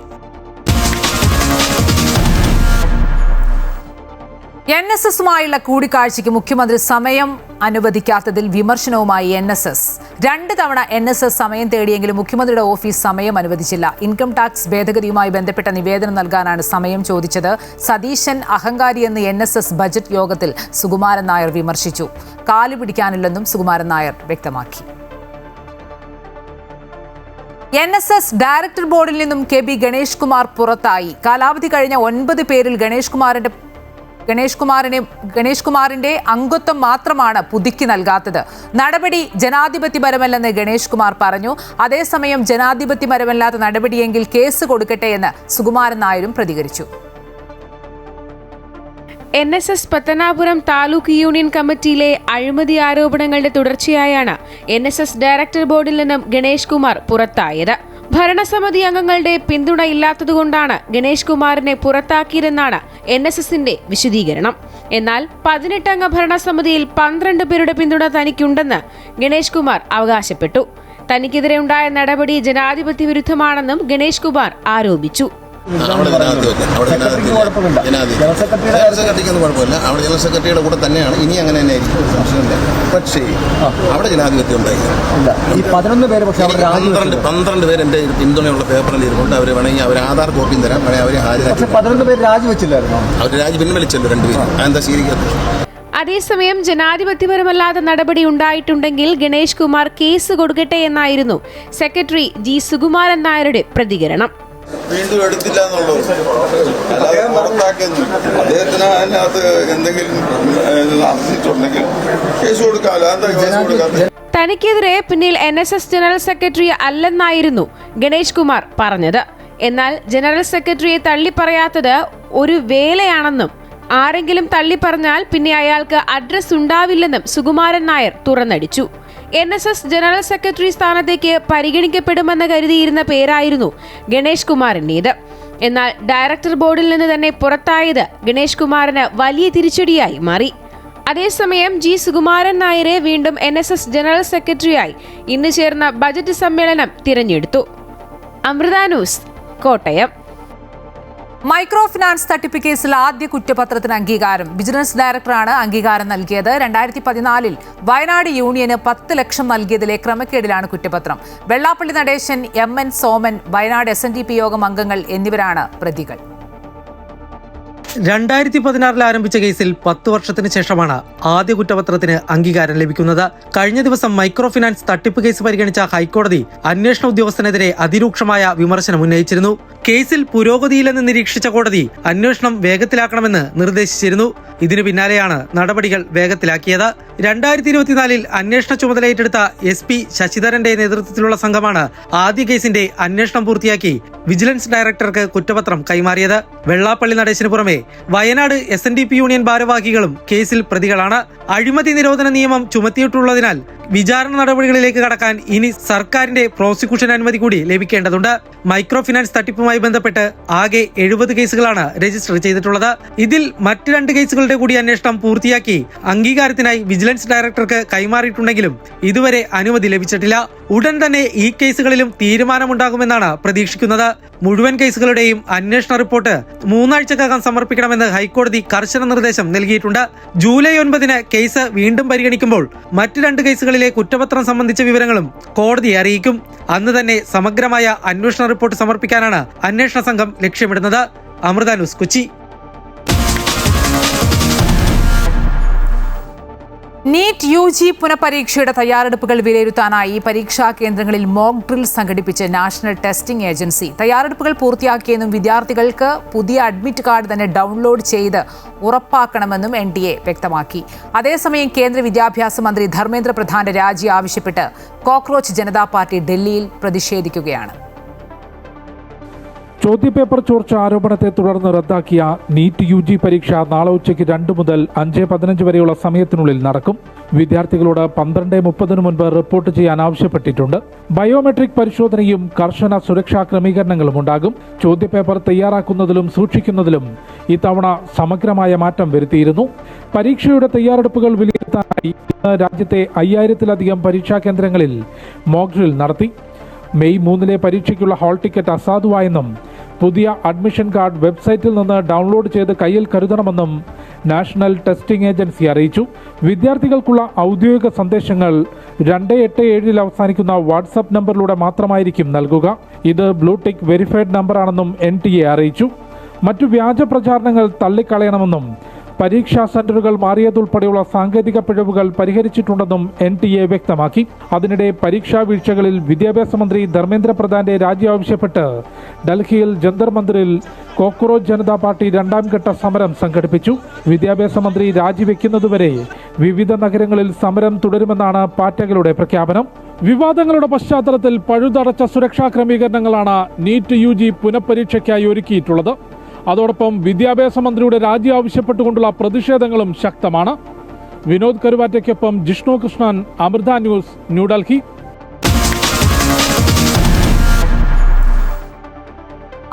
NSSുമായുള്ള കൂടിക്കാഴ്ചയ്ക്ക് മുഖ്യമന്ത്രി സമയം അനുവദിക്കാത്തതിൽ വിമർശനവുമായി NSS. 2 തവണ NSS സമയം തേടിയെങ്കിലും മുഖ്യമന്ത്രിയുടെ ഓഫീസ് സമയം അനുവദിച്ചില്ല. ഇൻകം ടാക്സ് ഭേദഗതിയുമായി ബന്ധപ്പെട്ട നിവേദനം നൽകാനാണ് സമയം ചോദിച്ചത്. സതീശൻ അഹങ്കാരിയെന്ന് NSS ബജറ്റ് യോഗത്തിൽ സുകുമാരൻ നായർ വിമർശിച്ചു. കാലുപിടിക്കാനില്ലെന്നും സുകുമാരൻ നായർ വ്യക്തമാക്കി. NSS ഡയറക്ടർ ബോർഡിൽ നിന്നും KB ഗണേഷ് കുമാർ പുറത്തായി. കാലാവധി കഴിഞ്ഞ 9 പേരിൽ ഗണേഷ് കുമാറിന്റെ അംഗത്വം മാത്രമാണ് പുതുക്കി നൽകാത്തത്. നടപടി ജനാധിപത്യപരമല്ലെന്ന് ഗണേഷ് കുമാർ പറഞ്ഞു. അതേസമയം ജനാധിപത്യപരമല്ലാത്ത നടപടിയെങ്കിൽ കേസ് കൊടുക്കട്ടെ എന്ന് സുകുമാരൻ നായരും പ്രതികരിച്ചു. NSS പത്തനാപുരം താലൂക്ക് യൂണിയൻ കമ്മിറ്റിയിലെ അഴിമതി ആരോപണങ്ങളുടെ തുടർച്ചയായാണ് NSS ഡയറക്ടർ ബോർഡിൽ നിന്നും ഗണേഷ് കുമാർ പുറത്തായത്. ഭരണസമിതി അംഗങ്ങളുടെ പിന്തുണ ഇല്ലാത്തതുകൊണ്ടാണ് ഗണേഷ് കുമാറിനെ പുറത്താക്കിയതെന്നാണ് NSSന്റെ വിശദീകരണം. എന്നാൽ 18 അംഗ ഭരണസമിതിയിൽ 12 പേരുടെ പിന്തുണ തനിക്കുണ്ടെന്ന് ഗണേഷ് കുമാർ അവകാശപ്പെട്ടു. തനിക്കെതിരെ ഉണ്ടായ നടപടി ജനാധിപത്യ വിരുദ്ധമാണെന്നും ഗണേഷ് കുമാർ ആരോപിച്ചു. ജനറൽ സെക്രട്ടറിക്കൊന്നും കുഴപ്പമില്ല. അവിടെ ജനറൽ സെക്രട്ടറിയുടെ കൂടെ തന്നെയാണ് ഇനി അങ്ങനെ തന്നെ ആയിരിക്കും. പക്ഷേ അവിടെ ജനാധിപത്യം ഉണ്ടായില്ല. ഈ 12 പേര് 12 പേര് എൻ്റെ പിന്തുണയുള്ള പേപ്പറിൽ ഇരുന്നുകൊണ്ട് അവർ വേണമെങ്കിൽ അവർ ആധാർ കോപ്പിയും തരാം, വേണമെങ്കിൽ അവരെ ഹാജരാക്കി. 12 പേര് രാജിവെച്ചില്ലായിരുന്നു. അവർ രാജി പിൻവലിച്ചല്ലോ 2 പേര്. അതെന്താ സ്വീകരിക്കാത്തത്? അതേസമയം ജനാധിപത്യപരമല്ലാത്ത നടപടി ഉണ്ടായിട്ടുണ്ടെങ്കിൽ ഗണേഷ് കുമാർ കേസ് കൊടുക്കട്ടെ എന്നായിരുന്നു സെക്രട്ടറി G. സുകുമാരൻ നായരുടെ പ്രതികരണം. വീണ്ടും എടുത്തില്ല എന്നുള്ളത്, അല്ലാതെ പുറത്താക്കിയെന്നും അദ്ദേഹത്തിന് അതിനകത്ത് എന്തെങ്കിലും ആർജിച്ചിട്ടുണ്ടെങ്കിൽ കേസ് കൊടുക്കാമല്ലോ. തനിക്കെതിരെ പിന്നിൽ NSS ജനറൽ സെക്രട്ടറി അല്ലെന്നായിരുന്നു ഗണേഷ് കുമാർ പറഞ്ഞത്. എന്നാൽ ജനറൽ സെക്രട്ടറിയെ തള്ളിപ്പറയാത്തത് ഒരു വേലയാണെന്നും ആരെങ്കിലും തള്ളിപ്പറഞ്ഞാൽ പിന്നെ അയാൾക്ക് അഡ്രസ് ഉണ്ടാവില്ലെന്നും സുകുമാരൻ നായർ തുറന്നടിച്ചു. NSS ജനറൽ സെക്രട്ടറി സ്ഥാനത്തേക്ക് പരിഗണിക്കപ്പെടുമെന്ന് കരുതിയിരുന്ന പേരായിരുന്നു ഗണേഷ് കുമാറിൻ്റേത്. എന്നാൽ ഡയറക്ടർ ബോർഡിൽ നിന്ന് തന്നെ പുറത്തായത് ഗണേഷ് കുമാറിന് വലിയ തിരിച്ചടിയായി മാറി. അതേസമയം G. സുകുമാരൻ നായരെ വീണ്ടും NSS ജനറൽ സെക്രട്ടറിയായി ഇന്ന് ചേർന്ന ബജറ്റ് സമ്മേളനം തിരഞ്ഞെടുത്തു. Amrita News, Kottayam. Micro finance തട്ടിപ്പ് കേസിൽ ആദ്യ കുറ്റപത്രത്തിന് അംഗീകാരം. വിജിലൻസ് ഡയറക്ടറാണ് അംഗീകാരം നൽകിയത്. 2014 വയനാട് യൂണിയന് 10 ലക്ഷം നൽകിയതിലെ ക്രമക്കേടിലാണ് കുറ്റപത്രം. വെള്ളാപ്പള്ളി നടേശൻ, MN സോമൻ, വയനാട് SNDP യോഗം അംഗങ്ങൾ എന്നിവരാണ് പ്രതികൾ. 2016 ആരംഭിച്ച കേസിൽ 10 വർഷത്തിന് ശേഷമാണ് ആദ്യ കുറ്റപത്രത്തിന് അംഗീകാരം ലഭിക്കുന്നത്. കഴിഞ്ഞ ദിവസം മൈക്രോ ഫിനാൻസ് തട്ടിപ്പ് കേസ് പരിഗണിച്ച ഹൈക്കോടതി അന്വേഷണ ഉദ്യോഗസ്ഥനെതിരെ അതിരൂക്ഷമായ വിമർശനം ഉന്നയിച്ചിരുന്നു. കേസിൽ പുരോഗതിയില്ലെന്ന് നിരീക്ഷിച്ച കോടതി അന്വേഷണം വേഗത്തിലാക്കണമെന്ന് നിർദ്ദേശിച്ചിരുന്നു. ഇതിനു പിന്നാലെയാണ് നടപടികൾ വേഗത്തിലാക്കിയത്. 2024 അന്വേഷണ ചുമതല ഏറ്റെടുത്ത SP ശശിധരന്റെ നേതൃത്വത്തിലുള്ള സംഘമാണ് ആദ്യ കേസിന്റെ അന്വേഷണം പൂർത്തിയാക്കി വിജിലൻസ് ഡയറക്ടർക്ക് കുറ്റപത്രം കൈമാറിയത്. വെള്ളാപ്പള്ളി നടേശന് പുറമെ വയനാട് SNDP യൂണിയൻ ഭാരവാഹികളും കേസിൽ പ്രതികളാണ്. അഴിമതി നിരോധന നിയമം ചുമത്തിയിട്ടുള്ളതിനാൽ വിചാരണ നടപടികളിലേക്ക് കടക്കാൻ ഇനി സർക്കാരിന്റെ പ്രോസിക്യൂഷൻ അനുമതി കൂടി ലഭിക്കേണ്ടതുണ്ട്. മൈക്രോ ഫിനാൻസ് തട്ടിപ്പുമായി ബന്ധപ്പെട്ട് ആകെ 70 കേസുകളാണ് രജിസ്റ്റർ ചെയ്തിട്ടുള്ളത്. ഇതിൽ മറ്റ് 2 കേസുകളുടെ കൂടി അന്വേഷണം പൂർത്തിയാക്കി അംഗീകാരത്തിനായി വിജിലൻസ് ഡയറക്ടർക്ക് കൈമാറിയിട്ടുണ്ടെങ്കിലും ഇതുവരെ അനുമതി ലഭിച്ചിട്ടില്ല. ഉടൻ തന്നെ ഈ കേസുകളിലും തീരുമാനമുണ്ടാകുമെന്നാണ് പ്രതീക്ഷിക്കുന്നത്. മുഴുവൻ കേസുകളുടെയും അന്വേഷണ റിപ്പോർട്ട് 3 ആഴ്ചക്കകം സമർപ്പിക്കണമെന്ന് ഹൈക്കോടതി കർശന നിർദ്ദേശം നൽകിയിട്ടുണ്ട്. ജൂലൈ 9 കേസ് വീണ്ടും പരിഗണിക്കുമ്പോൾ മറ്റ് 2 കേസുകളിലെ കുറ്റപത്രം സംബന്ധിച്ച വിവരങ്ങളും കോടതിയെ അറിയിക്കും. അന്ന് തന്നെ സമഗ്രമായ അന്വേഷണ റിപ്പോർട്ട് സമർപ്പിക്കാനാണ് അന്വേഷണ സംഘം ലക്ഷ്യമിടുന്നത്. Amrita News, Kochi. NEET UG പുനഃപരീക്ഷയുടെ തയ്യാറെടുപ്പുകൾ വിലയിരുത്താനായി പരീക്ഷാ കേന്ദ്രങ്ങളിൽ മോക്ക് ഡ്രിൽ സംഘടിപ്പിച്ച് നാഷണൽ ടെസ്റ്റിംഗ് ഏജൻസി. തയ്യാറെടുപ്പുകൾ പൂർത്തിയാക്കിയെന്നും വിദ്യാർത്ഥികൾക്ക് പുതിയ അഡ്മിറ്റ് കാർഡ് തന്നെ ഡൗൺലോഡ് ചെയ്ത് ഉറപ്പാക്കണമെന്നും NTA വ്യക്തമാക്കി. അതേസമയം കേന്ദ്ര വിദ്യാഭ്യാസ മന്ത്രി ധർമ്മേന്ദ്ര പ്രധാന്റെ രാജി ആവശ്യപ്പെട്ട് കോക്രോച്ച് ജനതാ പാർട്ടി ഡൽഹിയിൽ പ്രതിഷേധിക്കുകയാണ്. ചോദ്യപേപ്പർ ചോർച്ച ആരോപണത്തെ തുടർന്ന് റദ്ദാക്കിയ നീറ്റ് UG പരീക്ഷ നാളെ ഉച്ചയ്ക്ക് 2 മുതൽ 5:15 വരെയുള്ള സമയത്തിനുള്ളിൽ നടക്കും. വിദ്യാർത്ഥികളോട് 12:30 മുൻപ് റിപ്പോർട്ട് ചെയ്യാൻ ആവശ്യപ്പെട്ടിട്ടുണ്ട്. ബയോമെട്രിക് പരിശോധനയും കർശന സുരക്ഷാ ക്രമീകരണങ്ങളും ഉണ്ടാകും. ചോദ്യപേപ്പർ തയ്യാറാക്കുന്നതിലും സൂക്ഷിക്കുന്നതിലും ഇത്തവണ സമഗ്രമായ മാറ്റം വരുത്തിയിരുന്നു. പരീക്ഷയുടെ തയ്യാറെടുപ്പുകൾ വിലയിരുത്താനായി രാജ്യത്തെ 5000-ലധികം പരീക്ഷാ കേന്ദ്രങ്ങളിൽ മോക്ക് ഡ്രിൽ നടത്തി. മെയ് 3 പരീക്ഷയ്ക്കുള്ള ഹാൾ ടിക്കറ്റ് അസാധുവായെന്നും പുതിയ അഡ്മിഷൻ കാർഡ് വെബ്സൈറ്റിൽ നിന്ന് ഡൗൺലോഡ് ചെയ്ത് കയ്യിൽ കരുതണമെന്നും നാഷണൽ ടെസ്റ്റിംഗ് ഏജൻസി അറിയിച്ചു. വിദ്യാർത്ഥികൾക്കുള്ള ഔദ്യോഗിക സന്ദേശങ്ങൾ 287 അവസാനിക്കുന്ന വാട്സാപ്പ് നമ്പറിലൂടെ മാത്രമായിരിക്കും നൽകുക. ഇത് ബ്ലൂടിക്ക് വെരിഫൈഡ് നമ്പറാണെന്നും NTA അറിയിച്ചു. മറ്റു വ്യാജ പ്രചാരണങ്ങൾ തള്ളിക്കളയണമെന്നും പരീക്ഷാ സെന്ററുകൾ മാറിയതുൾപ്പെടെയുള്ള സാങ്കേതിക പിഴവുകൾ പരിഹരിച്ചിട്ടുണ്ടെന്നും NTA വ്യക്തമാക്കി. അതിനിടെ പരീക്ഷാ വീഴ്ചകളിൽ വിദ്യാഭ്യാസ മന്ത്രി ധർമ്മേന്ദ്ര പ്രധാന്റെ രാജി ആവശ്യപ്പെട്ട് ഡൽഹിയിൽ ജന്തർ മന്ദിറിൽ കോക്രോച്ച് ജനതാ പാർട്ടി 2ാം ഘട്ട സമരം സംഘടിപ്പിച്ചു. വിദ്യാഭ്യാസ മന്ത്രി രാജിവെക്കുന്നതുവരെ വിവിധ നഗരങ്ങളിൽ സമരം തുടരുമെന്നാണ് പാർട്ടികളുടെ പ്രഖ്യാപനം. വിവാദങ്ങളുടെ പശ്ചാത്തലത്തിൽ പഴുതടച്ച സുരക്ഷാ ക്രമീകരണങ്ങളാണ് നീറ്റ് UG പുനഃപരീക്ഷയ്ക്കായി ഒരുക്കിയിട്ടുള്ളത്. അതോടൊപ്പം വിദ്യാഭ്യാസ മന്ത്രിയുടെ രാജി ആവശ്യപ്പെട്ടുകൊണ്ടുള്ള പ്രതിഷേധങ്ങളും ശക്തമാണ്. വിനോദ് കരുവാറ്റയ്ക്കൊപ്പം ജിഷ്ണു കൃഷ്ണൻ, അമൃത ന്യൂസ്, ന്യൂഡൽഹി.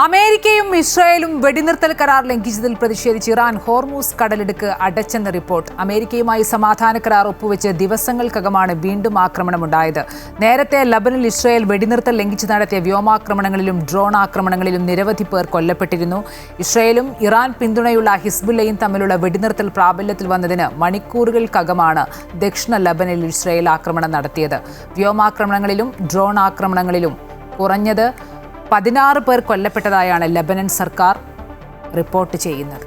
അമേരിക്കയും ഇസ്രായേലും വെടിനിർത്തൽ കരാർ ലംഘിച്ചതിൽ പ്രതിഷേധിച്ച് ഇറാൻ ഹോർമൂസ് കടലിടുക്ക് അടച്ചെന്ന റിപ്പോർട്ട്. അമേരിക്കയുമായി സമാധാന കരാർ ഒപ്പുവെച്ച് ദിവസങ്ങൾക്കകമാണ് വീണ്ടും ആക്രമണമുണ്ടായത്. നേരത്തെ ലബനിൽ ഇസ്രായേൽ വെടിനിർത്തൽ ലംഘിച്ച് നടത്തിയ വ്യോമാക്രമണങ്ങളിലും ഡ്രോൺ ആക്രമണങ്ങളിലും നിരവധി പേർ കൊല്ലപ്പെട്ടിരുന്നു. ഇസ്രായേലും ഇറാൻ പിന്തുണയുള്ള ഹിസ്ബുള്ളയും തമ്മിലുള്ള വെടിനിർത്തൽ പ്രാബല്യത്തിൽ വന്നതിന് മണിക്കൂറുകൾക്കകമാണ് ദക്ഷിണ ലബനിൽ ഇസ്രായേൽ ആക്രമണം നടത്തിയത്. വ്യോമാക്രമണങ്ങളിലും ഡ്രോൺ ആക്രമണങ്ങളിലും കുറഞ്ഞത് 16 പേർ കൊല്ലപ്പെട്ടതായാണ് ലബനൻ സർക്കാർ റിപ്പോർട്ട് ചെയ്യുന്നത്.